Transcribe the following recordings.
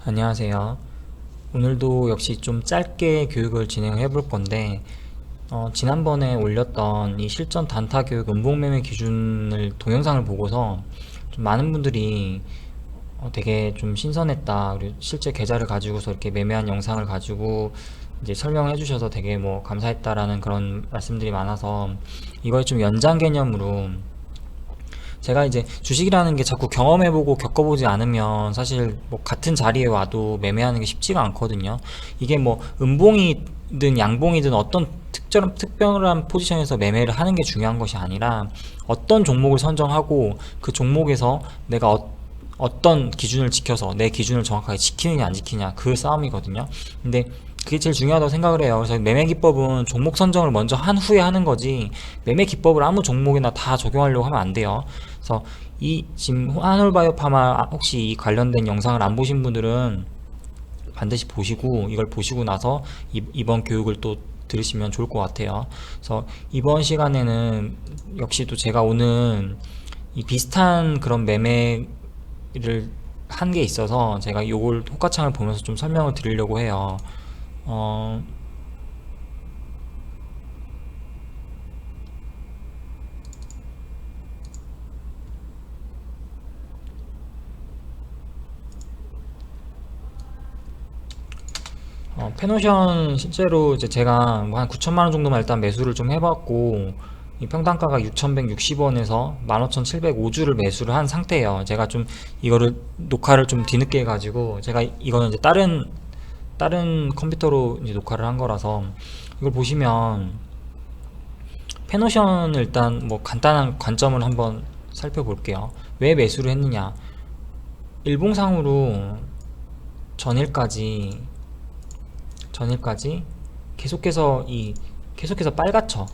안녕하세요. 오늘도 역시 좀 짧게 교육을 진행해 볼 건데, 지난번에 올렸던 이 실전 단타 교육 음봉매매 기준을 동영상을 보고서 좀 많은 분들이 되게 좀 신선했다. 그리고 실제 계좌를 가지고서 이렇게 매매한 영상을 가지고 이제 설명해 주셔서 되게 뭐 감사했다라는 그런 말씀들이 많아서 이걸 좀 연장 개념으로 제가 이제 주식이라는 게 자꾸 경험해보고 겪어보지 않으면 사실 뭐 같은 자리에 와도 매매하는 게 쉽지가 않거든요. 이게 뭐 음봉이든 양봉이든 어떤 특별한 포지션에서 매매를 하는 게 중요한 것이 아니라 어떤 종목을 선정하고 그 종목에서 내가 어떤 기준을 지켜서 내 기준을 정확하게 지키느냐 안 지키냐 그 싸움이거든요. 근데 그게 제일 중요하다고 생각을 해요. 그래서 매매 기법은 종목 선정을 먼저 한 후에 하는 거지 매매 기법을 아무 종목이나 다 적용하려고 하면 안 돼요. 그래서 이 지금 한올바이오파마 혹시 이 관련된 영상을 안 보신 분들은 반드시 보시고 이걸 보시고 나서 이번 교육을 또 들으시면 좋을 것 같아요. 그래서 이번 시간에는 역시 또 제가 오는 이 비슷한 그런 매매를 한 게 있어서 제가 요걸 효과창을 보면서 좀 설명을 드리려고 해요. 어, 페노션 실제로 이제 제가 뭐 한 9천만 원 정도만 일단 매수를 좀 해봤고 이 평단가가 6,160원에서 15,705주를 매수를 한 상태예요. 제가 좀 이거를 녹화를 좀 뒤늦게 해가지고 제가 이거는 이제 다른 컴퓨터로 이제 녹화를 한 거라서 이걸 보시면 페노션을 일단 뭐 간단한 관점을 한번 살펴볼게요. 왜 매수를 했느냐? 일봉상으로 전일까지 전일까지 계속해서 빨갛죠.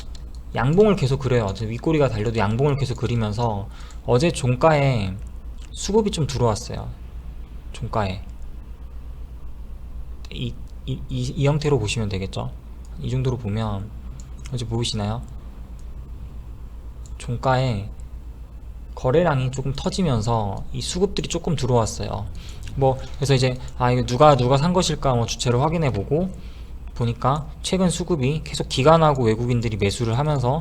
양봉을 계속 그려요. 윗꼬리가 달려도 양봉을 계속 그리면서 어제 종가에 수급이 좀 들어왔어요. 종가에 이 형태로 보시면 되겠죠. 이 정도로 보면 어제 보이시나요? 종가에 거래량이 조금 터지면서 이 수급들이 조금 들어왔어요. 뭐 그래서 이제 이거 누가 산 것일까 뭐 주체를 확인해 보고 보니까 최근 수급이 계속 기관하고 외국인들이 매수를 하면서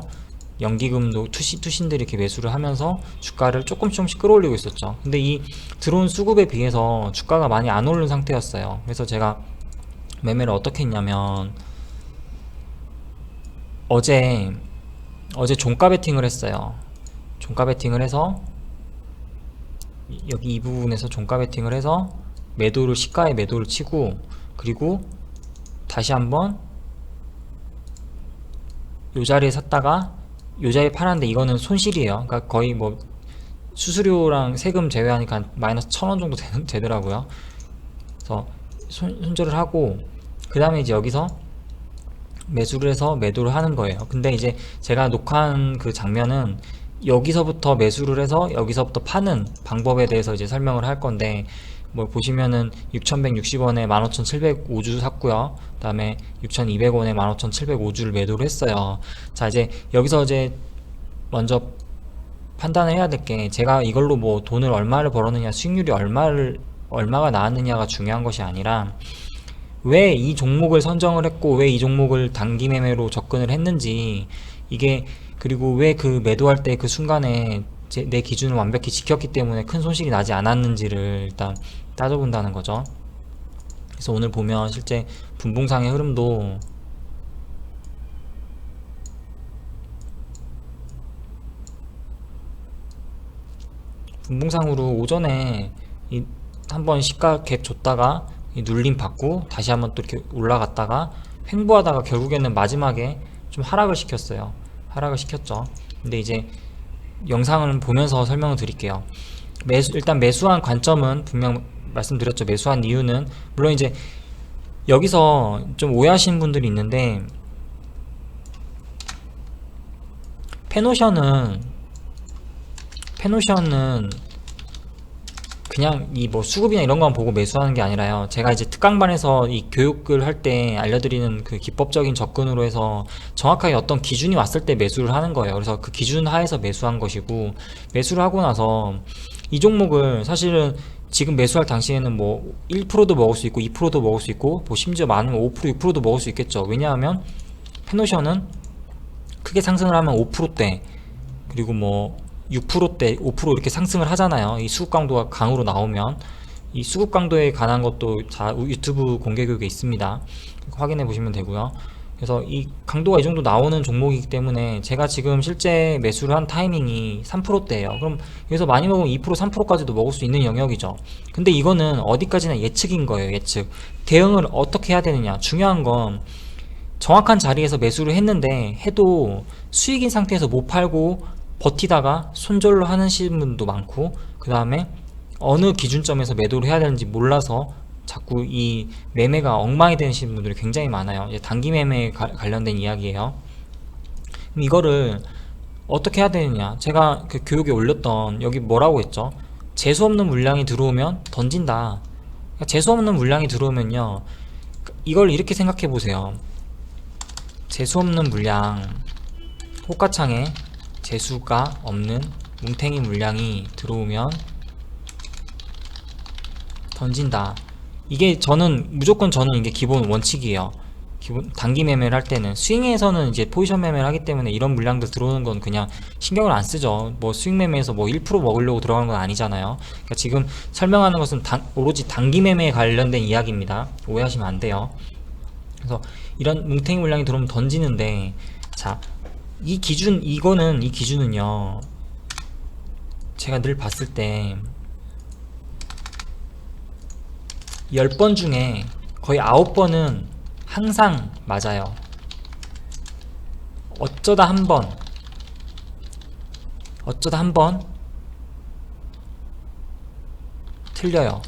연기금도 투신들이 이렇게 매수를 하면서 주가를 조금씩 끌어올리고 있었죠. 근데 이 들어온 수급에 비해서 주가가 많이 안 오른 상태였어요. 그래서 제가 매매를 어떻게 했냐면 어제 종가 베팅을 했어요. 종가 베팅을 해서 여기 이 부분에서 종가 베팅을 해서 매도를 시가에 매도를 치고 그리고 다시 한번 요 자리에 샀다가 요 자리에 팔았는데 이거는 손실이에요. 그러니까 거의 뭐 수수료랑 세금 제외하니까 한 마이너스 1,000원 정도 되더라고요. 그래서 손절을 하고 그 다음에 이제 여기서 매수를 해서 매도를 하는 거예요. 근데 이제 제가 녹화한 그 장면은 여기서부터 매수를 해서 여기서부터 파는 방법에 대해서 이제 설명을 할 건데 뭐 보시면은 6,160원에 15,705주 샀고요. 그 다음에 6,200원에 15,705주를 매도를 했어요. 자, 이제 여기서 이제 먼저 판단을 해야 될 게 제가 이걸로 뭐 돈을 얼마를 벌었느냐 수익률이 얼마가 나왔느냐가 중요한 것이 아니라 왜 이 종목을 선정을 했고 왜 이 종목을 단기 매매로 접근을 했는지 이게 그리고 왜 그 매도할 때 그 순간에 내 기준을 완벽히 지켰기 때문에 큰 손실이 나지 않았는지를 일단 따져본다는 거죠. 그래서 오늘 보면 실제 분봉상의 흐름도 분봉상으로 오전에 한번 시가 갭 줬다가 눌림 받고 다시 한번 또 이렇게 올라갔다가 횡보하다가 결국에는 마지막에 좀 하락을 시켰어요. 하락을 시켰죠. 근데 이제 영상을 보면서 설명을 드릴게요. 일단 매수한 관점은 분명 말씀드렸죠. 매수한 이유는 물론 이제 여기서 좀 오해하시는 분들이 있는데 페노션은 그냥 이 뭐 수급이나 이런 것만 보고 매수하는 게 아니라요. 제가 이제 특강반에서 이 교육을 할 때 알려드리는 그 기법적인 접근으로 해서 정확하게 어떤 기준이 왔을 때 매수를 하는 거예요. 그래서 그 기준 하에서 매수한 것이고 매수를 하고 나서 이 종목을 사실은 지금 매수할 당시에는 뭐 1%도 먹을 수 있고 2%도 먹을 수 있고 뭐 심지어 많으면 5% 6%도 먹을 수 있겠죠. 왜냐하면 페노션은 크게 상승을 하면 5%대 그리고 뭐 6%대 5% 이렇게 상승을 하잖아요. 이 수급 강도가 강으로 나오면 이 수급 강도에 관한 것도 유튜브 공개 교육에 있습니다. 확인해 보시면 되고요. 그래서 이 강도가 이 정도 나오는 종목이기 때문에 제가 지금 실제 매수를 한 타이밍이 3%대예요. 그럼 여기서 많이 먹으면 2% 3%까지도 먹을 수 있는 영역이죠. 근데 이거는 어디까지나 예측인 거예요. 예측. 대응을 어떻게 해야 되느냐. 중요한 건 정확한 자리에서 매수를 했는데 해도 수익인 상태에서 못 팔고 버티다가 손절로 하시는 분도 많고, 그 다음에 어느 기준점에서 매도를 해야 되는지 몰라서 자꾸 이 매매가 엉망이 되시는 분들이 굉장히 많아요. 이제 단기 매매에 관련된 이야기예요. 그럼 이거를 어떻게 해야 되느냐. 제가 그 교육에 올렸던 여기 뭐라고 했죠? 재수없는 물량이 들어오면 던진다. 그러니까 재수없는 물량이 들어오면요, 이걸 이렇게 생각해 보세요. 재수없는 물량, 호가창에 재수가 없는 뭉탱이 물량이 들어오면 던진다. 이게 무조건 저는 이게 기본 원칙이에요. 기본 단기 매매를 할 때는. 스윙에서는 이제 포지션 매매를 하기 때문에 이런 물량들 들어오는 건 그냥 신경을 안 쓰죠. 뭐 스윙 매매에서 뭐 1% 먹으려고 들어가는 건 아니잖아요. 그러니까 지금 설명하는 것은 오로지 단기 매매에 관련된 이야기입니다. 오해하시면 안 돼요. 그래서 이런 뭉탱이 물량이 들어오면 던지는데, 자, 이 기준은요, 제가 늘 봤을 때 10번 중에 거의 9번은 항상 맞아요. 어쩌다 한 번 틀려요.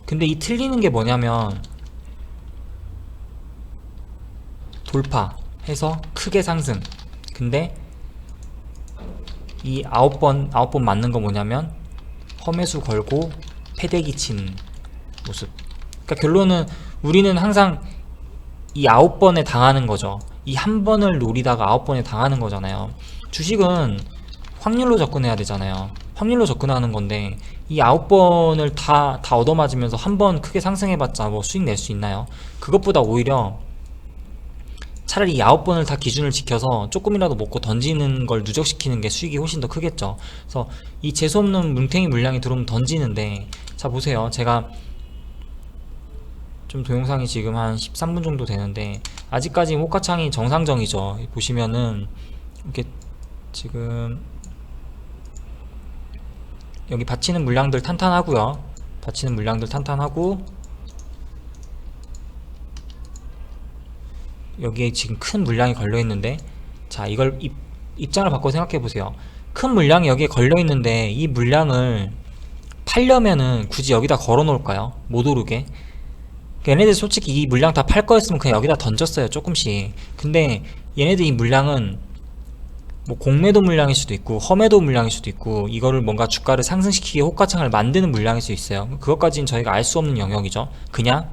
근데 이 틀리는 게 뭐냐면, 돌파해서 크게 상승. 근데 이 9번 맞는 거 뭐냐면 험해수 걸고 패대기 치는 모습. 그러니까 결론은 우리는 항상 이 9번에 당하는 거죠. 이 한 번을 노리다가 9번에 당하는 거잖아요. 주식은 확률로 접근해야 되잖아요. 확률로 접근하는 건데 이 9번을 다 얻어맞으면서 한 번 크게 상승해봤자 뭐 수익 낼 수 있나요? 그것보다 오히려 차라리 9번을 다 기준을 지켜서 조금이라도 먹고 던지는 걸 누적시키는 게 수익이 훨씬 더 크겠죠. 그래서 이 재수없는 뭉탱이 물량이 들어오면 던지는데, 자 보세요. 제가 좀 동영상이 지금 한 13분 정도 되는데 아직까지 호가창이 정상적이죠. 보시면은 이렇게 지금 여기 받치는 물량들 탄탄하고요. 받치는 물량들 탄탄하고, 여기에 지금 큰 물량이 걸려 있는데, 자 이걸 입장을 바꿔 생각해 보세요. 큰 물량이 여기에 걸려 있는데 이 물량을 팔려면은 굳이 여기다 걸어 놓을까요? 못 오르게. 얘네들 솔직히 이 물량 다 팔 거였으면 그냥 여기다 던졌어요, 조금씩. 근데 얘네들 이 물량은 뭐 공매도 물량일 수도 있고 험매도 물량일 수도 있고, 이거를 뭔가 주가를 상승시키기 호가창을 만드는 물량일 수 있어요. 그것까지는 저희가 알 수 없는 영역이죠. 그냥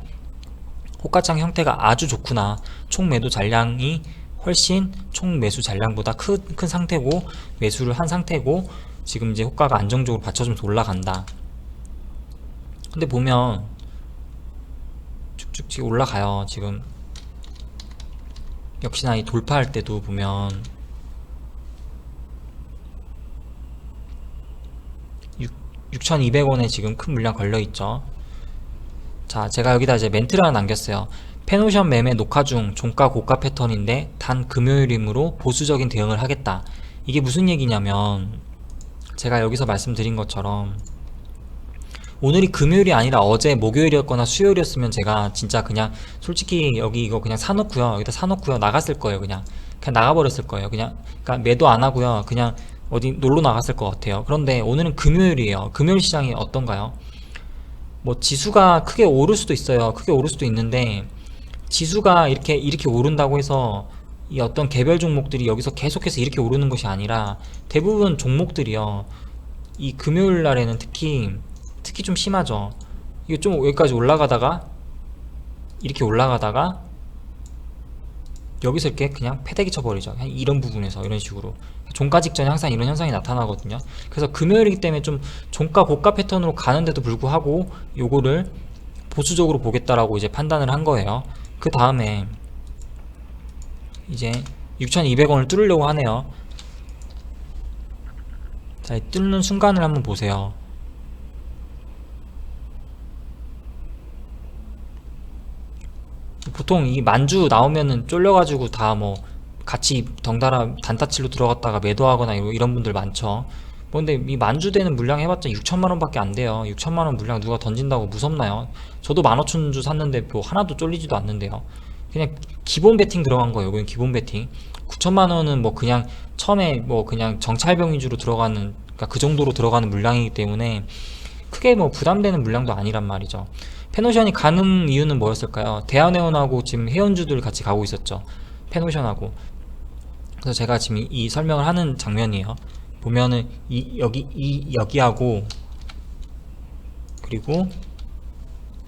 호가창 형태가 아주 좋구나, 총 매도 잔량이 훨씬 총 매수 잔량보다 큰 상태고 매수를 한 상태고 지금 이제 호가가 안정적으로 받쳐주면서 올라간다. 근데 보면 쭉쭉 올라가요. 지금 역시나 이 돌파할 때도 보면 6,200원에 지금 큰 물량 걸려있죠. 자, 제가 여기다 이제 멘트를 하나 남겼어요. 페노션 매매 녹화 중 종가 고가 패턴인데 단 금요일이므로 보수적인 대응을 하겠다. 이게 무슨 얘기냐면, 제가 여기서 말씀드린 것처럼 오늘이 금요일이 아니라 어제 목요일이었거나 수요일이었으면 제가 진짜 그냥 솔직히 여기 이거 그냥 사놓고요, 여기다 사놓고요 나갔을 거예요. 그냥 나가버렸을 거예요. 그러니까 매도 안 하고요, 그냥 어디 놀러 나갔을 것 같아요. 그런데 오늘은 금요일이에요. 금요일 시장이 어떤가요? 뭐 지수가 크게 오를 수도 있어요. 크게 오를 수도 있는데, 지수가 이렇게 오른다고 해서 이 어떤 개별 종목들이 여기서 계속해서 이렇게 오르는 것이 아니라 대부분 종목들이요, 이 금요일 날에는 특히 좀 심하죠. 이거 좀 여기까지 올라가다가 이렇게 올라가다가 여기서 이렇게 그냥 패대기 쳐버리죠. 그냥 이런 부분에서 이런 식으로 종가 직전에 항상 이런 현상이 나타나거든요. 그래서 금요일이기 때문에 좀 종가 고가 패턴으로 가는데도 불구하고 요거를 보수적으로 보겠다라고 이제 판단을 한 거예요. 그 다음에 이제 6,200원을 뚫으려고 하네요. 자, 이 뚫는 순간을 한번 보세요. 보통 이 만주 나오면은 쫄려가지고 다 뭐 같이 덩달아 단타치로 들어갔다가 매도하거나 이런 분들 많죠. 뭐 근데 이 만주되는 물량 해봤자 6천만원 밖에 안 돼요. 6천만원 물량 누가 던진다고 무섭나요? 저도 15,000주 샀는데 뭐 하나도 쫄리지도 않는데요. 그냥 기본 베팅 들어간 거예요. 이건 기본 베팅. 9천만원은 뭐 그냥 처음에 뭐 그냥 정찰병 위주로 들어가는, 그러니까 그 정도로 들어가는 물량이기 때문에 크게 뭐 부담되는 물량도 아니란 말이죠. 페노션이 가는 이유는 뭐였을까요? 대한해운하고 지금 해운주들 같이 가고 있었죠. 페노션하고. 그래서 제가 지금 이 설명을 하는 장면이에요. 보면은 여기하고 그리고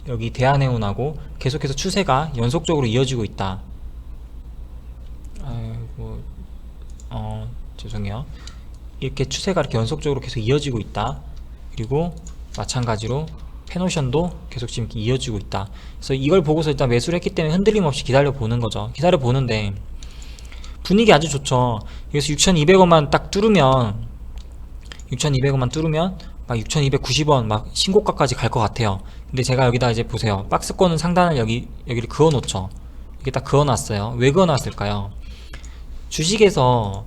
여기 대한해운하고 계속해서 추세가 연속적으로 이어지고 있다. 아이고, 죄송해요. 이렇게 추세가 이렇게 연속적으로 계속 이어지고 있다. 그리고 마찬가지로 페노션도 계속 지금 이어지고 있다. 그래서 이걸 보고서 일단 매수를 했기 때문에 흔들림 없이 기다려 보는 거죠. 기다려 보는데 분위기 아주 좋죠. 여기서 6,200원만 딱 뚫으면 6,200원만 뚫으면 막 6,290원 막 신고가까지 갈 것 같아요. 근데 제가 여기다 이제 보세요. 박스권은 상단을 여기를 그어 놓죠. 이게 딱 그어 놨어요. 왜 그어 놨을까요? 주식에서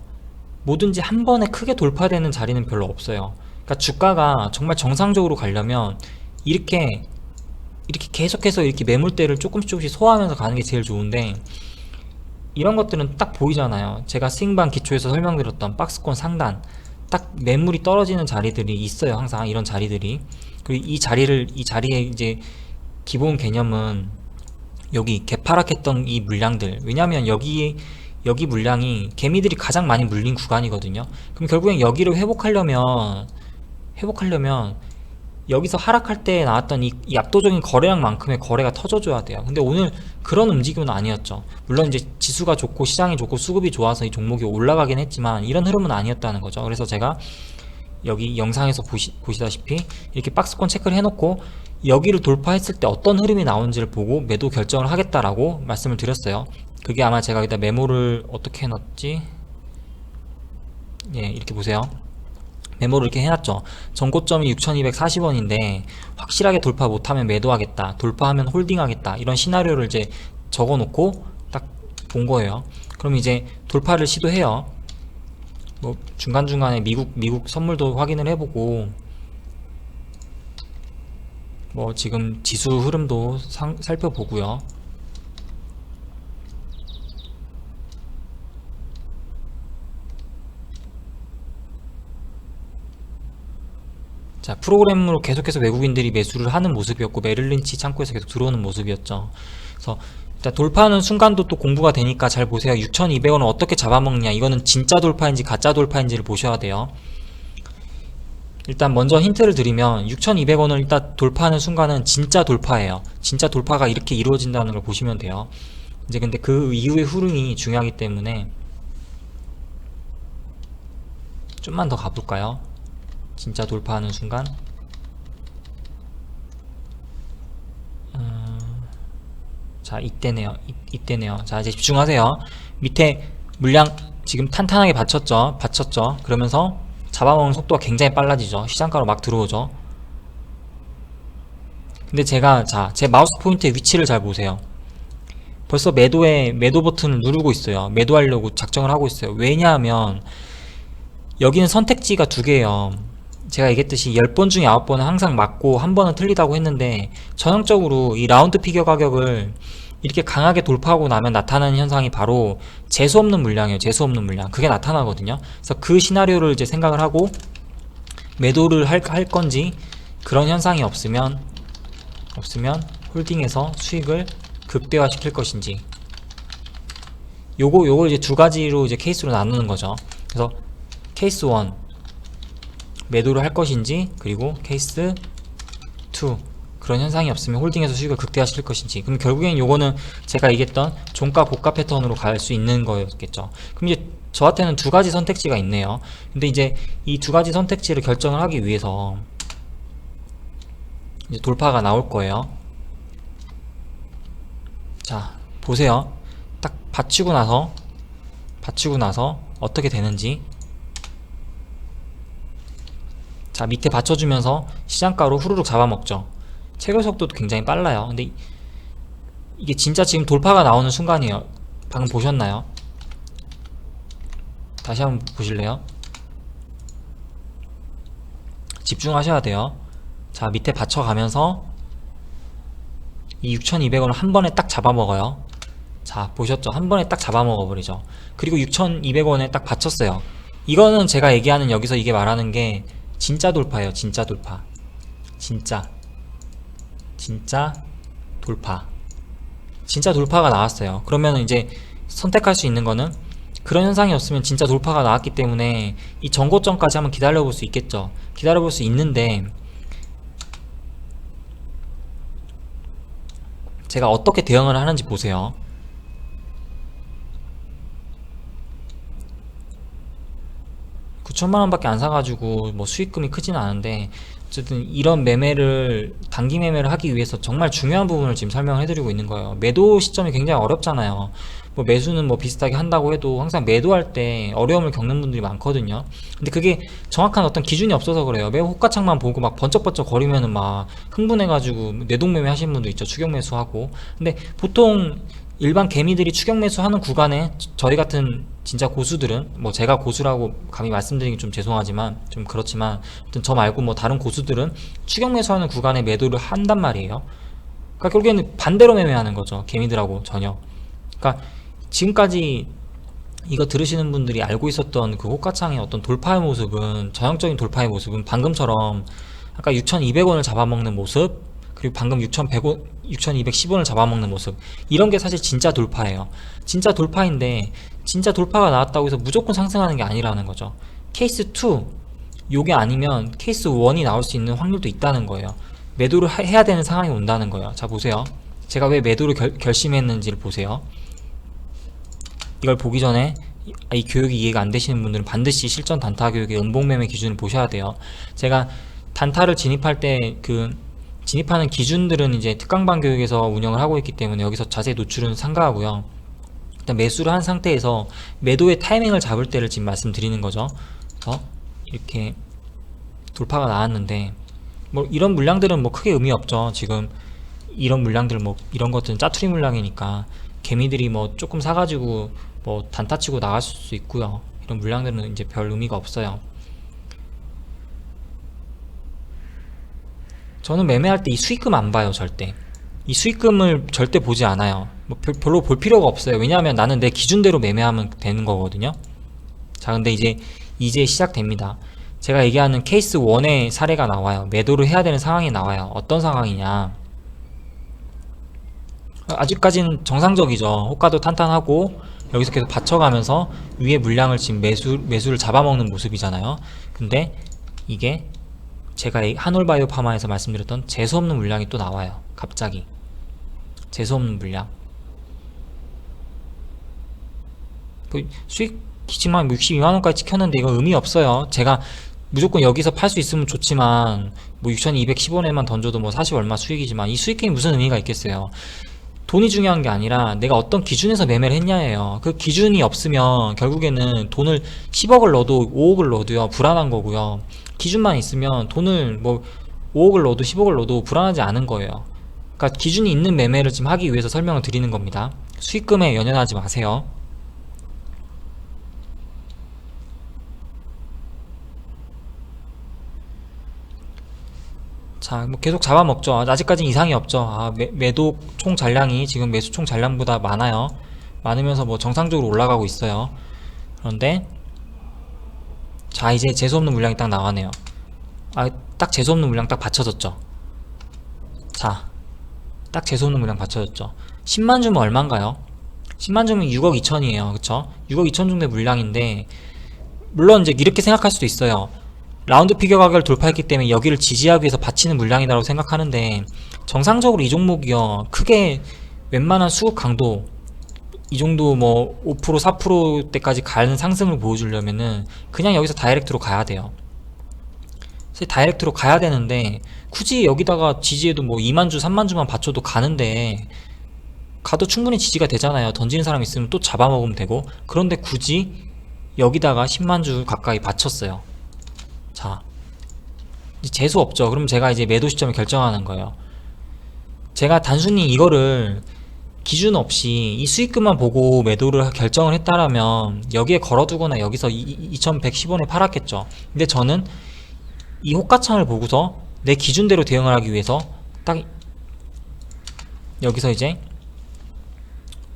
뭐든지 한 번에 크게 돌파되는 자리는 별로 없어요. 그러니까 주가가 정말 정상적으로 가려면 이렇게 계속해서 이렇게 매물대를 조금씩 소화하면서 가는 게 제일 좋은데, 이런 것들은 딱 보이잖아요. 제가 스윙반 기초에서 설명드렸던 박스권 상단 딱 매물이 떨어지는 자리들이 있어요. 항상 이런 자리들이. 그리고 이 자리에 이제 기본 개념은 여기 개파락했던 이 물량들, 왜냐면 여기 물량이 개미들이 가장 많이 물린 구간이거든요. 그럼 결국엔 여기를 회복하려면 여기서 하락할 때 나왔던 이 압도적인 거래량만큼의 거래가 터져줘야 돼요. 근데 오늘 그런 움직임은 아니었죠. 물론 이제 지수가 좋고 시장이 좋고 수급이 좋아서 이 종목이 올라가긴 했지만 이런 흐름은 아니었다는 거죠. 그래서 제가 여기 영상에서 보시다시피 이렇게 박스권 체크를 해놓고 여기를 돌파했을 때 어떤 흐름이 나오는지를 보고 매도 결정을 하겠다라고 말씀을 드렸어요. 그게 아마 제가 여기다 메모를 어떻게 해놨지? 예, 이렇게 보세요. 메모를 이렇게 해놨죠. 전고점이 6,240원인데 확실하게 돌파 못하면 매도하겠다, 돌파하면 홀딩하겠다, 이런 시나리오를 이제 적어놓고 딱 본 거예요. 그럼 이제 돌파를 시도해요. 뭐 중간중간에 미국 선물도 확인을 해보고 뭐 지금 지수 흐름도 살펴보고요. 자, 프로그램으로 계속해서 외국인들이 매수를 하는 모습이었고 메릴린치 창구에서 계속 들어오는 모습이었죠. 그래서 일단 돌파하는 순간도 또 공부가 되니까 잘 보세요. 6,200원을 어떻게 잡아먹느냐, 이거는 진짜 돌파인지 가짜 돌파인지를 보셔야 돼요. 일단 먼저 힌트를 드리면 6,200원을 일단 돌파하는 순간은 진짜 돌파예요. 진짜 돌파가 이렇게 이루어진다는 걸 보시면 돼요. 이제 근데 그 이후의 흐름이 중요하기 때문에 좀만 더 가볼까요? 진짜 돌파하는 순간 자, 이때네요. 이때네요. 자, 이제 집중하세요. 밑에 물량 지금 탄탄하게 받쳤죠. 그러면서 잡아먹는 속도가 굉장히 빨라지죠. 시장가로 막 들어오죠. 근데 제가 제 마우스 포인트의 위치를 잘 보세요. 벌써 매도 버튼을 누르고 있어요. 매도하려고 작정을 하고 있어요. 왜냐하면 여기는 선택지가 두 개예요. 제가 얘기했듯이 10번 중에 9번은 항상 맞고 한 번은 틀리다고 했는데, 전형적으로 이 라운드 피겨 가격을 이렇게 강하게 돌파하고 나면 나타나는 현상이 바로 재수없는 물량이에요. 재수없는 물량. 그게 나타나거든요. 그래서 그 시나리오를 이제 생각을 하고 매도를 할 건지, 그런 현상이 없으면 홀딩해서 수익을 극대화 시킬 것인지, 요걸 이제 두 가지로 이제 케이스로 나누는 거죠. 그래서 케이스 1 매도를 할 것인지, 그리고 케이스 2 그런 현상이 없으면 홀딩해서 수익을 극대화시킬 것인지. 그럼 결국엔 요거는 제가 얘기했던 종가 고가 패턴으로 갈 수 있는 거였겠죠. 그럼 이제 저한테는 두 가지 선택지가 있네요. 근데 이제 이 두 가지 선택지를 결정을 하기 위해서 이제 돌파가 나올 거예요. 자, 보세요. 딱 받치고 나서 어떻게 되는지. 자, 밑에 받쳐주면서 시장가로 후루룩 잡아먹죠. 체결 속도도 굉장히 빨라요. 근데 이게 진짜 지금 돌파가 나오는 순간이에요. 방금 보셨나요? 다시 한번 보실래요? 집중하셔야 돼요. 자, 밑에 받쳐가면서 이 6,200원을 한 번에 딱 잡아먹어요. 자, 보셨죠? 한 번에 딱 잡아먹어버리죠. 그리고 6,200원에 딱 받쳤어요. 이거는 제가 얘기하는, 여기서 이게 말하는 게 진짜 돌파예요. 진짜 돌파. 진짜 돌파. 진짜 돌파가 나왔어요. 그러면 이제 선택할 수 있는 거는, 그런 현상이 없으면 진짜 돌파가 나왔기 때문에 이 전고점까지 한번 기다려볼 수 있겠죠. 기다려볼 수 있는데, 제가 어떻게 대응을 하는지 보세요. $9,000만 밖에 안 사가지고 뭐 수익금이 크진 않은데, 어쨌든 이런 매매를, 단기 매매를 하기 위해서 정말 중요한 부분을 지금 설명을 해드리고 있는 거예요. 매도 시점이 굉장히 어렵잖아요. 뭐 매수는 뭐 비슷하게 한다고 해도 항상 매도할 때 어려움을 겪는 분들이 많거든요. 근데 그게 정확한 어떤 기준이 없어서 그래요. 매우 호가창만 보고 막 번쩍번쩍 거리면은 막 흥분해가지고 내동매매 하시는 분도 있죠. 추격 매수하고. 근데 보통 일반 개미들이 추격 매수하는 구간에 저희 같은 진짜 고수들은, 뭐 제가 고수라고 감히 말씀드리긴 좀 죄송하지만, 좀 그렇지만, 아무튼 저 말고 뭐 다른 고수들은 추격 매수하는 구간에 매도를 한단 말이에요. 그러니까 결국에는 반대로 매매하는 거죠. 개미들하고 전혀. 그러니까 지금까지 이거 들으시는 분들이 알고 있었던 그 호가창의 어떤 돌파의 모습은, 전형적인 돌파의 모습은 방금처럼 아까 6,200원을 잡아먹는 모습, 그리고 방금 6,210원을 잡아먹는 모습, 이런 게 사실 진짜 돌파예요. 진짜 돌파인데, 진짜 돌파가 나왔다고 해서 무조건 상승하는 게 아니라는 거죠. 케이스 2, 요게 아니면 케이스 1이 나올 수 있는 확률도 있다는 거예요. 매도를 해야 되는 상황이 온다는 거예요. 자, 보세요. 제가 왜 매도를 결심했는지를 보세요. 이걸 보기 전에 이 교육이 이해가 안 되시는 분들은 반드시 실전 단타 교육의 음봉매매 기준을 보셔야 돼요. 제가 단타를 진입할 때 진입하는 기준들은 이제 특강반 교육에서 운영을 하고 있기 때문에 여기서 자세히 노출은 삼가하고요. 일단 매수를 한 상태에서 매도의 타이밍을 잡을 때를 지금 말씀드리는 거죠. 그래서 이렇게 돌파가 나왔는데, 뭐 이런 물량들은 뭐 크게 의미 없죠. 지금 이런 물량들, 뭐 이런 것들은 짜투리 물량이니까 개미들이 뭐 조금 사가지고 뭐 단타 치고 나갈 수 있고요. 이런 물량들은 이제 별 의미가 없어요. 저는 매매할 때 이 수익금 안 봐요. 절대. 이 수익금을 절대 보지 않아요. 뭐 별로 볼 필요가 없어요. 왜냐하면 나는 내 기준대로 매매하면 되는 거거든요. 자, 근데 이제 시작됩니다. 제가 얘기하는 케이스 1의 사례가 나와요. 매도를 해야 되는 상황이 나와요. 어떤 상황이냐, 아직까지는 정상적이죠. 호가도 탄탄하고 여기서 계속 받쳐가면서 위에 물량을 지금 매수를 잡아먹는 모습이잖아요. 근데 이게 제가 한올바이오 파마에서 말씀드렸던 재수없는 물량이 또 나와요. 갑자기 재수없는 물량. 수익 기치만 62만원까지 찍혔는데 이거 의미 없어요. 제가 무조건 여기서 팔 수 있으면 좋지만, 뭐 6,210원에만 던져도 뭐 40 얼마 수익이지만 이 수익금이 무슨 의미가 있겠어요. 돈이 중요한 게 아니라 내가 어떤 기준에서 매매를 했냐예요. 그 기준이 없으면 결국에는 돈을 10억을 넣어도 5억을 넣어도요 불안한 거고요. 기준만 있으면 돈을 뭐 5억을 넣어도 10억을 넣어도 불안하지 않은 거예요. 그러니까 기준이 있는 매매를 지금 하기 위해서 설명을 드리는 겁니다. 수익금에 연연하지 마세요. 자, 뭐 계속 잡아먹죠. 아직까지는 이상이 없죠. 매도 총 잔량이 지금 매수 총 잔량보다 많아요. 많으면서 뭐 정상적으로 올라가고 있어요. 그런데 자, 이제 재수없는 물량이 딱 나가네요. 딱 재수없는 물량 딱 받쳐졌죠. 자, 딱 재수없는 물량 받쳐졌죠. 10만 주면 얼마인가요? 10만 주면 6억 2천이에요. 그쵸? 6억 2천 정도의 물량인데, 물론 이제 이렇게 생각할 수도 있어요. 라운드 피겨 가격을 돌파했기 때문에 여기를 지지하기 위해서 받치는 물량이라고 생각하는데, 정상적으로 이 종목이요, 크게 웬만한 수급 강도 이 정도 뭐 5% 4%대까지 가는 상승을 보여주려면은 그냥 여기서 다이렉트로 가야 돼요. 사실 다이렉트로 가야 되는데 굳이 여기다가 지지해도 뭐 2만주 3만주만 받쳐도 가는데, 가도 충분히 지지가 되잖아요. 던지는 사람 있으면 또 잡아먹으면 되고. 그런데 굳이 여기다가 10만주 가까이 받쳤어요. 자, 이제 재수 없죠. 그럼 제가 이제 매도 시점을 결정하는 거예요. 제가 단순히 이거를 기준 없이 이 수익금만 보고 매도를 결정을 했다라면 여기에 걸어두거나 여기서 2110원에 팔았겠죠. 근데 저는 이 호가창을 보고서 내 기준대로 대응을 하기 위해서 딱 여기서 이제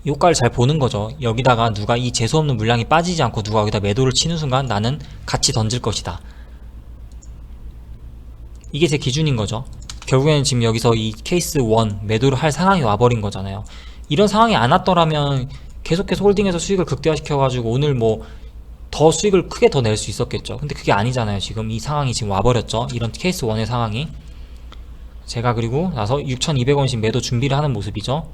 이 호가를 잘 보는 거죠. 여기다가 누가 이 재수없는 물량이 빠지지 않고 누가 여기다 매도를 치는 순간 나는 같이 던질 것이다. 이게 제 기준인 거죠. 결국에는 지금 여기서 이 케이스 1 매도를 할 상황이 와버린 거잖아요. 이런 상황이 안 왔더라면 계속해서 홀딩해서 수익을 극대화시켜가지고 오늘 뭐 더 수익을 크게 더 낼 수 있었겠죠. 근데 그게 아니잖아요. 지금 이 상황이 지금 와버렸죠. 이런 케이스 1의 상황이. 제가 그리고 나서 6,200원씩 매도 준비를 하는 모습이죠.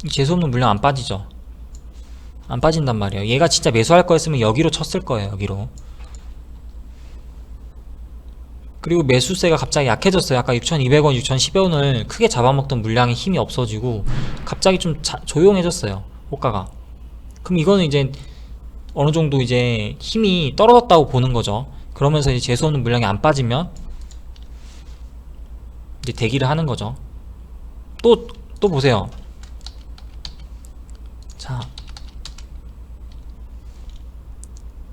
이 재수없는 물량 안 빠지죠. 안 빠진단 말이에요. 얘가 진짜 매수할 거였으면 여기로 쳤을 거예요. 여기로. 그리고 매수세가 갑자기 약해졌어요. 아까 6,200원, 6,010원을 크게 잡아먹던 물량이 힘이 없어지고 갑자기 좀 조용해졌어요. 호가가. 그럼 이거는 이제 어느 정도 이제 힘이 떨어졌다고 보는 거죠. 그러면서 이제 재수없는 물량이 안 빠지면 이제 대기를 하는 거죠. 또 보세요. 자,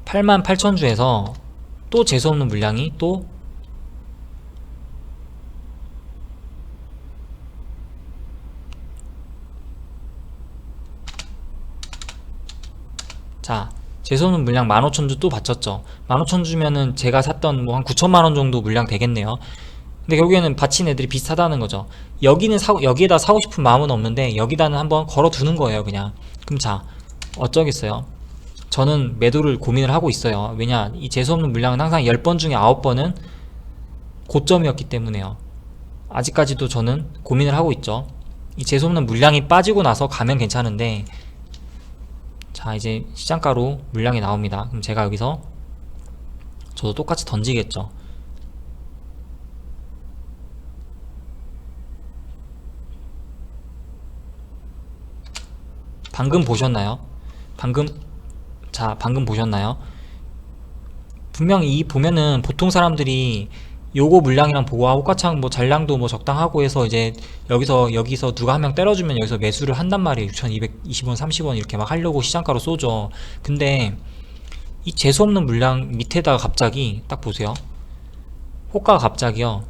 88,000주에서 또 재수없는 물량이 또 자, 재수없는 물량 15,000주 또 받쳤죠. 15,000주면은 제가 샀던 뭐 한 9천만원 정도 물량 되겠네요. 근데 결국에는 받친 애들이 비슷하다는 거죠. 여기는 여기에다 사고 싶은 마음은 없는데 여기다는 한번 걸어 두는 거예요, 그냥. 그럼 자, 어쩌겠어요. 저는 매도를 고민을 하고 있어요. 왜냐, 이 재수없는 물량은 항상 10번 중에 9번은 고점이었기 때문에요. 아직까지도 저는 고민을 하고 있죠. 이 재수없는 물량이 빠지고 나서 가면 괜찮은데, 자, 이제 시장가로 물량이 나옵니다. 그럼 제가 여기서 저도 똑같이 던지겠죠. 방금 보셨나요? 방금 보셨나요? 분명히 이 보면은 보통 사람들이 요거 물량이랑 보고 호가창 뭐 잔량도 뭐 적당하고 해서 이제 여기서 누가 한 명 때려주면 여기서 매수를 한단 말이에요. 6,220원 30원 이렇게 막 하려고 시장가로 쏘죠. 근데 이 재수없는 물량 밑에다가 갑자기 딱 보세요. 호가가 갑자기요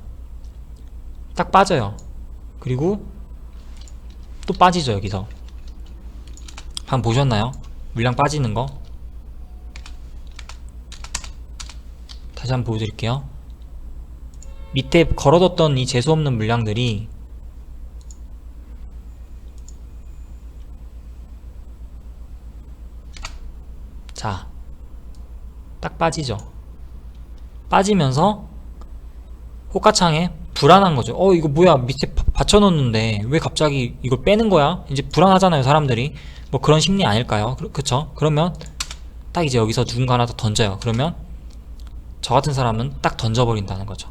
딱 빠져요. 그리고 또 빠지죠. 여기서 방금 보셨나요? 물량 빠지는 거. 다시 한번 보여드릴게요. 밑에 걸어뒀던 이 재수없는 물량들이 자, 딱 빠지죠. 빠지면서 호가창에 불안한 거죠. 이거 뭐야, 밑에 받쳐놓는데 왜 갑자기 이걸 빼는 거야? 이제 불안하잖아요, 사람들이. 뭐 그런 심리 아닐까요? 그쵸? 그러면 딱 이제 여기서 누군가 하나 더 던져요. 그러면 저 같은 사람은 딱 던져버린다는 거죠.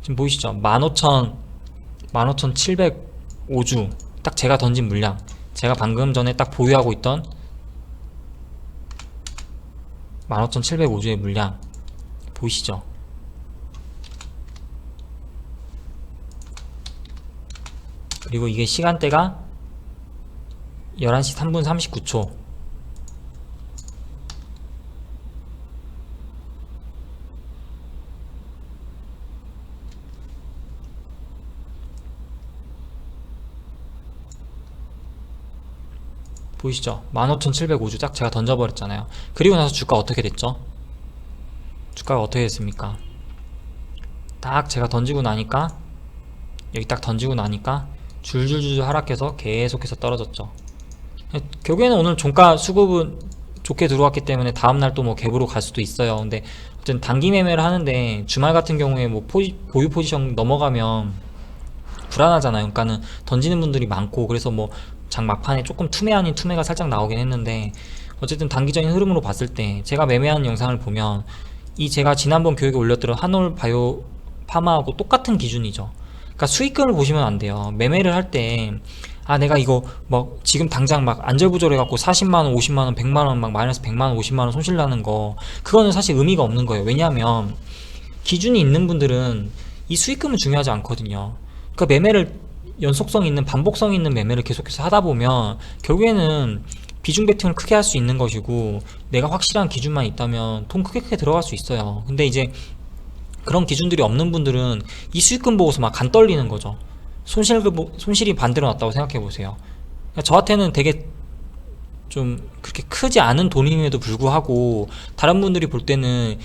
지금 보이시죠? 15,705주 딱 제가 던진 물량, 제가 방금 전에 딱 보유하고 있던 15,705주의 물량 보이시죠? 그리고 이게 시간대가 11시 3분 39초. 보이시죠? 15,705주 딱 제가 던져버렸잖아요. 그리고 나서 주가 어떻게 됐죠? 주가가 어떻게 됐습니까? 딱 제가 던지고 나니까, 여기 딱 던지고 나니까 줄줄줄 하락해서 계속해서 떨어졌죠. 결국에는 오늘 종가 수급은 좋게 들어왔기 때문에 다음날 또 뭐 갭으로 갈 수도 있어요. 근데 어쨌든 단기 매매를 하는데 주말 같은 경우에 뭐 보유 포지션 넘어가면 불안하잖아요. 그러니까는 던지는 분들이 많고, 그래서 뭐 장 막판에 조금 투매 아닌 투매가 살짝 나오긴 했는데, 어쨌든 단기적인 흐름으로 봤을 때 제가 매매하는 영상을 보면 이 제가 지난번 교육에 올렸던 한올 바이오 파마하고 똑같은 기준이죠. 그러니까 수익금을 보시면 안 돼요. 매매를 할 때 아 내가 이거 뭐 지금 당장 막 안절부절해갖고 40만원 50만원 100만원 막 마이너스 100만원 50만원 손실 나는 거, 그거는 사실 의미가 없는 거예요. 왜냐하면 기준이 있는 분들은 이 수익금은 중요하지 않거든요. 그러니까 매매를 연속성 있는 반복성 있는 매매를 계속해서 하다 보면 결국에는 비중 베팅을 크게 할 수 있는 것이고, 내가 확실한 기준만 있다면 돈 크게 들어갈 수 있어요. 근데 이제 그런 기준들이 없는 분들은 이 수익금 보고서 막 간 떨리는 거죠. 손실이 반대로 났다고 생각해 보세요. 그러니까 저한테는 되게 좀 그렇게 크지 않은 돈임에도 불구하고 다른 분들이 볼 때는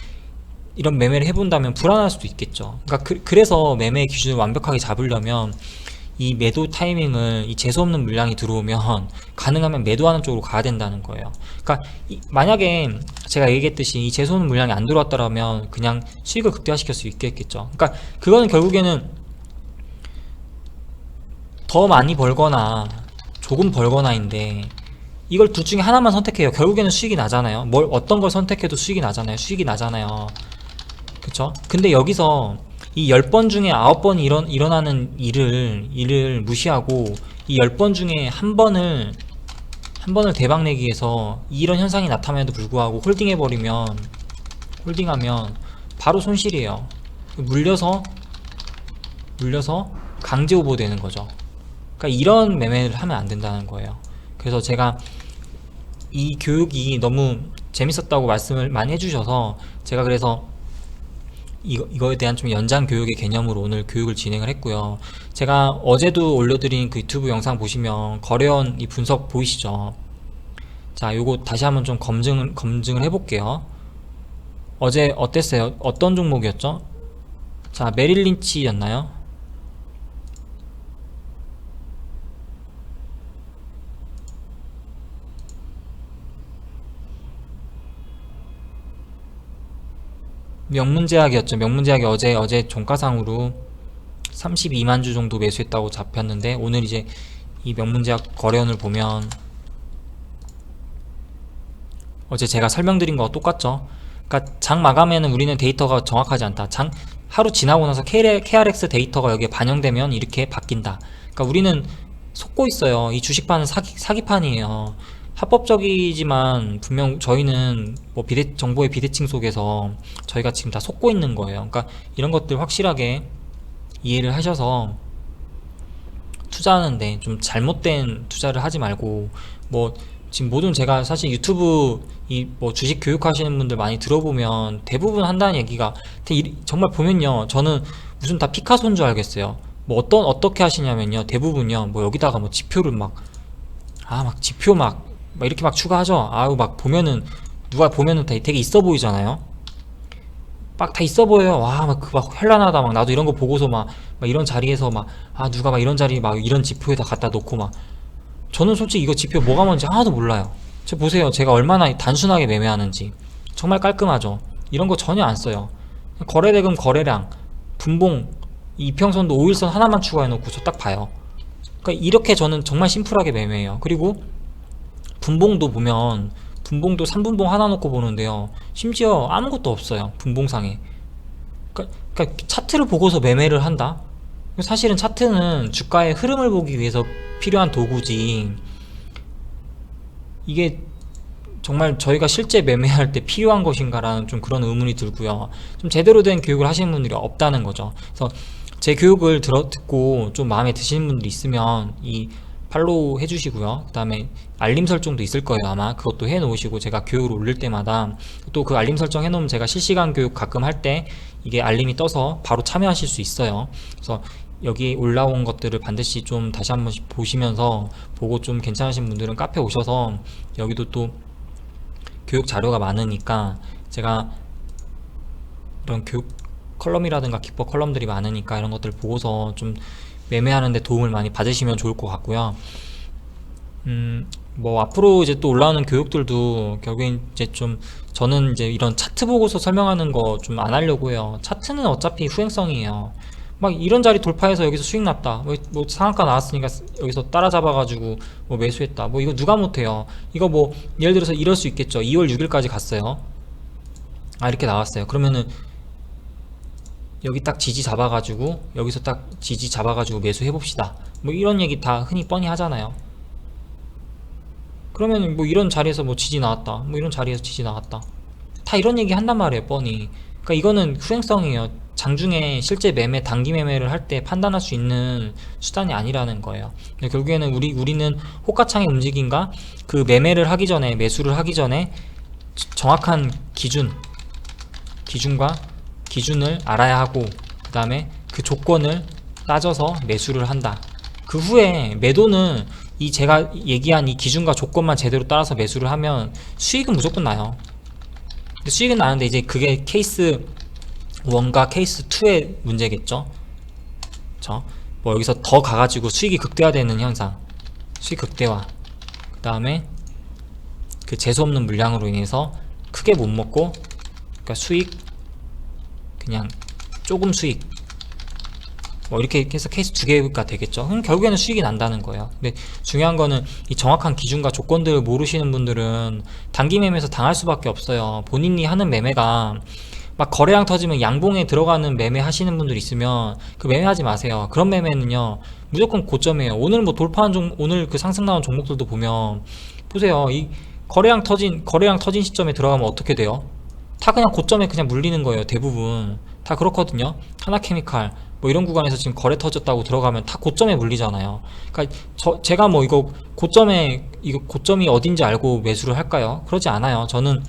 이런 매매를 해본다면 불안할 수도 있겠죠. 그러니까 그래서 매매 기준을 완벽하게 잡으려면 이 매도 타이밍을, 이 재수없는 물량이 들어오면 가능하면 매도하는 쪽으로 가야 된다는 거예요. 그러니까 만약에 제가 얘기했듯이 이 재수없는 물량이 안 들어왔다면 그냥 수익을 극대화시킬 수 있겠죠. 그러니까 그거는 결국에는 더 많이 벌거나 조금 벌거나인데, 이걸 둘 중에 하나만 선택해요. 결국에는 수익이 나잖아요. 어떤 걸 선택해도 수익이 나잖아요. 그쵸? 근데 여기서 이 10번 중에 9번이 일어나는 일을 무시하고 이 10번 중에 한 번을 대박 내기 위해서 이런 현상이 나타남에도 불구하고 홀딩하면 바로 손실이에요. 물려서 강제 오버 되는 거죠. 그러니까 이런 매매를 하면 안 된다는 거예요. 그래서 제가 이 교육이 너무 재밌었다고 말씀을 많이 해주셔서 제가 그래서 이거에 대한 좀 연장 교육의 개념으로 오늘 교육을 진행을 했고요. 제가 어제도 올려드린 그 유튜브 영상 보시면 거래원 이 분석 보이시죠? 자, 요거 다시 한번 좀 검증을 해볼게요. 어제 어땠어요? 어떤 종목이었죠? 자, 메릴 린치였나요? 명문제약이었죠. 명문제약이 어제 종가상으로 32만 주 정도 매수했다고 잡혔는데, 오늘 이제 이 명문제약 거래원을 보면 어제 제가 설명드린 거와 똑같죠. 그러니까 장 마감에는 우리는 데이터가 정확하지 않다. 하루 지나고 나서 KRX 데이터가 여기에 반영되면 이렇게 바뀐다. 그러니까 우리는 속고 있어요. 이 주식판은 사기판이에요. 합법적이지만 분명 저희는 뭐 정보의 비대칭 속에서 저희가 지금 다 속고 있는 거예요. 그러니까 이런 것들 확실하게 이해를 하셔서 투자하는데 좀 잘못된 투자를 하지 말고, 뭐 지금 모든 제가 사실 유튜브 이 뭐 주식 교육하시는 분들 많이 들어보면 대부분 한다는 얘기가 정말 보면요, 저는 무슨 다 피카소인 줄 알겠어요. 뭐 어떻게 하시냐면요, 대부분요 뭐 여기다가 뭐 지표를 지표 막 이렇게 막 추가하죠. 아우 막 보면은 누가 보면은 되게 있어 보이잖아요. 막 다 있어 보여요. 와 막 현란하다. 막 나도 이런 거 보고서 막 이런 자리에서 누가 막 이런 자리 이런 지표에다 갖다 놓고 저는 솔직히 이거 지표 뭐가 뭔지 하나도 몰라요. 보세요. 제가 얼마나 단순하게 매매하는지. 정말 깔끔하죠. 이런 거 전혀 안 써요. 거래대금, 거래량, 분봉, 이평선도 5일선 하나만 추가해 놓고 저 딱 봐요. 그러니까 이렇게 저는 정말 심플하게 매매해요. 그리고 분봉도 보면 분봉도 3분봉 하나 놓고 보는데요, 심지어 아무것도 없어요. 분봉상에. 그러니까 차트를 보고서 매매를 한다? 사실은 차트는 주가의 흐름을 보기 위해서 필요한 도구지, 이게 정말 저희가 실제 매매할 때 필요한 것인가라는 좀 그런 의문이 들고요. 좀 제대로 된 교육을 하시는 분들이 없다는 거죠. 그래서 제 교육을 듣고 좀 마음에 드시는 분들이 있으면 이 팔로우 해주시고요. 그 다음에 알림 설정도 있을 거예요. 아마 그것도 해놓으시고, 제가 교육을 올릴 때마다 또 그 알림 설정 해놓으면 제가 실시간 교육 가끔 할 때 이게 알림이 떠서 바로 참여하실 수 있어요. 그래서 여기 올라온 것들을 반드시 좀 다시 한 번씩 보시면서, 보고 좀 괜찮으신 분들은 카페 오셔서 여기도 또 교육 자료가 많으니까, 제가 이런 교육 컬럼이라든가 기법 컬럼들이 많으니까 이런 것들 보고서 좀 매매하는데 도움을 많이 받으시면 좋을 것 같고요. 뭐 앞으로 이제 또 올라오는 교육들도 결국엔 이제 좀 저는 이제 이런 차트 보고서 설명하는 거 좀 안 하려고 해요. 차트는 어차피 후행성이에요. 막 이런 자리 돌파해서 여기서 수익 났다. 뭐 상한가 나왔으니까 여기서 따라잡아가지고 뭐 매수했다. 뭐 이거 누가 못해요. 이거 뭐 예를 들어서 이럴 수 있겠죠. 2월 6일까지 갔어요. 아 이렇게 나왔어요. 그러면은 여기 딱 지지 잡아가지고 여기서 딱 지지 잡아가지고 매수해봅시다. 뭐 이런 얘기 다 흔히 뻔히 하잖아요. 그러면 뭐 이런 자리에서 뭐 지지 나왔다, 뭐 이런 자리에서 지지 나왔다, 다 이런 얘기 한단 말이에요, 뻔히. 그러니까 이거는 후행성이에요. 장중에 실제 매매, 단기 매매를 할 때 판단할 수 있는 수단이 아니라는 거예요. 결국에는 우리는 호가창의 움직임과 그 매매를 하기 전에, 매수를 하기 전에 정확한 기준과 기준을 알아야 하고, 그 다음에 그 조건을 따져서 매수를 한다. 그 후에 매도는 이 제가 얘기한 이 기준과 조건만 제대로 따라서 매수를 하면 수익은 무조건 나요. 근데 수익은 나는데 이제 그게 케이스 1과 케이스 2의 문제겠죠. 그쵸? 뭐 여기서 더 가가지고 수익이 극대화되는 현상, 수익 극대화. 그 다음에 그 재수없는 물량으로 인해서 크게 못 먹고, 그러니까 수익 그냥 조금 수익, 뭐 이렇게 해서 케이스 2개가 되겠죠. 그럼 결국에는 수익이 난다는 거예요. 근데 중요한 거는 이 정확한 기준과 조건들을 모르시는 분들은 단기 매매에서 당할 수밖에 없어요. 본인이 하는 매매가 막 거래량 터지면 양봉에 들어가는 매매 하시는 분들 있으면 그 매매하지 마세요. 그런 매매는요 무조건 고점이에요. 오늘 뭐 돌파한 오늘 그 상승 나온 종목들도 보면 보세요. 이 거래량 터진 시점에 들어가면 어떻게 돼요? 다 그냥 고점에 그냥 물리는 거예요. 대부분 다 그렇거든요. 하나케미칼 뭐 이런 구간에서 지금 거래 터졌다고 들어가면 다 고점에 물리잖아요. 그러니까 제가 뭐 이거 고점이 어딘지 알고 매수를 할까요? 그러지 않아요. 저는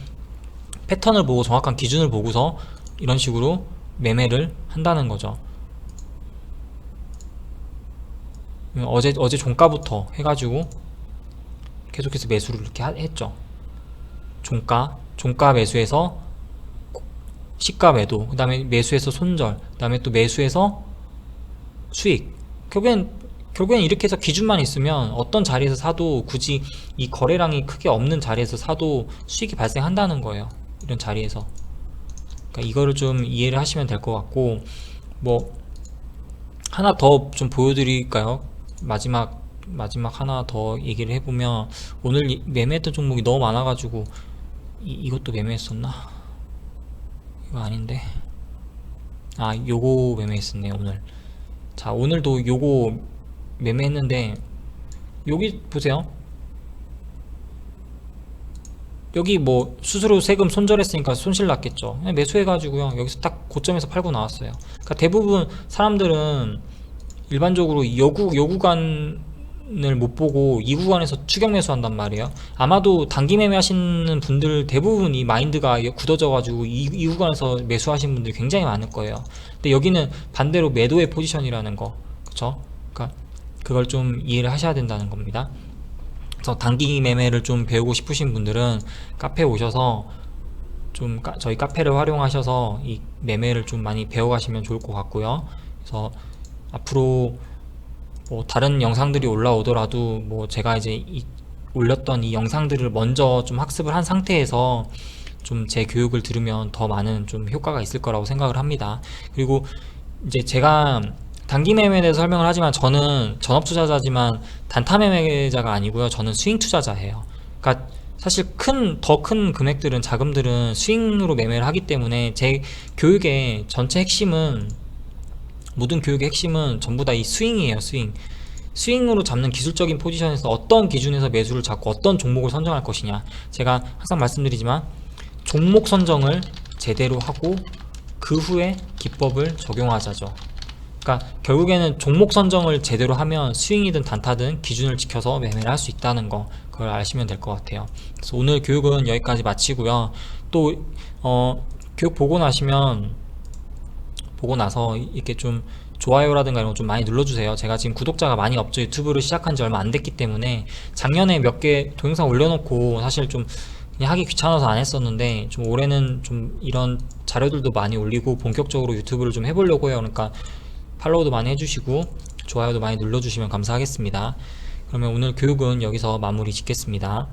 패턴을 보고 정확한 기준을 보고서 이런 식으로 매매를 한다는 거죠. 어제 종가부터 해가지고 계속해서 매수를 이렇게 했죠. 종가 매수해서 시가 매도, 그 다음에 매수해서 손절, 그 다음에 또 매수해서 수익. 결국엔 이렇게 해서 기준만 있으면 어떤 자리에서 사도, 굳이 이 거래량이 크게 없는 자리에서 사도 수익이 발생한다는 거예요. 이런 자리에서. 그러니까 이거를 좀 이해를 하시면 될 것 같고, 뭐 하나 더 좀 보여드릴까요? 마지막 하나 더 얘기를 해보면, 오늘 매매했던 종목이 너무 많아가지고 이것도 매매했었나? 이거 아닌데. 아 요거 매매했었네 오늘. 자 오늘도 요거 매매했는데, 여기 보세요. 여기 뭐 수수료 세금 손절했으니까 손실 났겠죠. 그냥 매수해가지고요 여기서 딱 고점에서 팔고 나왔어요. 그러니까 대부분 사람들은 일반적으로 요 구간을 못 보고 이 구간에서 추격 매수한단 말이에요. 아마도 단기 매매 하시는 분들 대부분 이 마인드가 굳어져 가지고 이 구간에서 매수하시는 분들이 굉장히 많을 거예요. 근데 여기는 반대로 매도의 포지션이라는 거, 그쵸? 그러니까 그걸 좀 이해를 하셔야 된다는 겁니다. 그래서 단기 매매를 좀 배우고 싶으신 분들은 카페에 오셔서 좀 저희 카페를 활용하셔서 이 매매를 좀 많이 배워가시면 좋을 것 같고요. 그래서 앞으로 뭐 다른 영상들이 올라오더라도 뭐 제가 이제 올렸던 이 영상들을 먼저 좀 학습을 한 상태에서 좀 제 교육을 들으면 더 많은 좀 효과가 있을 거라고 생각을 합니다. 그리고 이제 제가 단기 매매에 대해서 설명을 하지만 저는 전업 투자자지만 단타 매매자가 아니고요. 저는 스윙 투자자예요. 그러니까 사실 더 큰 금액들은, 자금들은 스윙으로 매매를 하기 때문에 제 교육의 전체 핵심은, 모든 교육의 핵심은 전부 다 이 스윙이에요. 스윙으로 잡는 기술적인 포지션에서 어떤 기준에서 매수를 잡고 어떤 종목을 선정할 것이냐. 제가 항상 말씀드리지만 종목 선정을 제대로 하고 그 후에 기법을 적용하자죠. 그러니까 결국에는 종목 선정을 제대로 하면 스윙이든 단타든 기준을 지켜서 매매를 할 수 있다는 거, 그걸 아시면 될 것 같아요. 그래서 오늘 교육은 여기까지 마치고요. 또 교육 보고 나서 이렇게 좀 좋아요라든가 이런 거 좀 많이 눌러주세요. 제가 지금 구독자가 많이 없죠. 유튜브를 시작한 지 얼마 안 됐기 때문에 작년에 몇 개 동영상 올려놓고 사실 좀 그냥 하기 귀찮아서 안 했었는데, 좀 올해는 좀 이런 자료들도 많이 올리고 본격적으로 유튜브를 좀 해보려고 해요. 그러니까 팔로우도 많이 해주시고 좋아요도 많이 눌러주시면 감사하겠습니다. 그러면 오늘 교육은 여기서 마무리 짓겠습니다.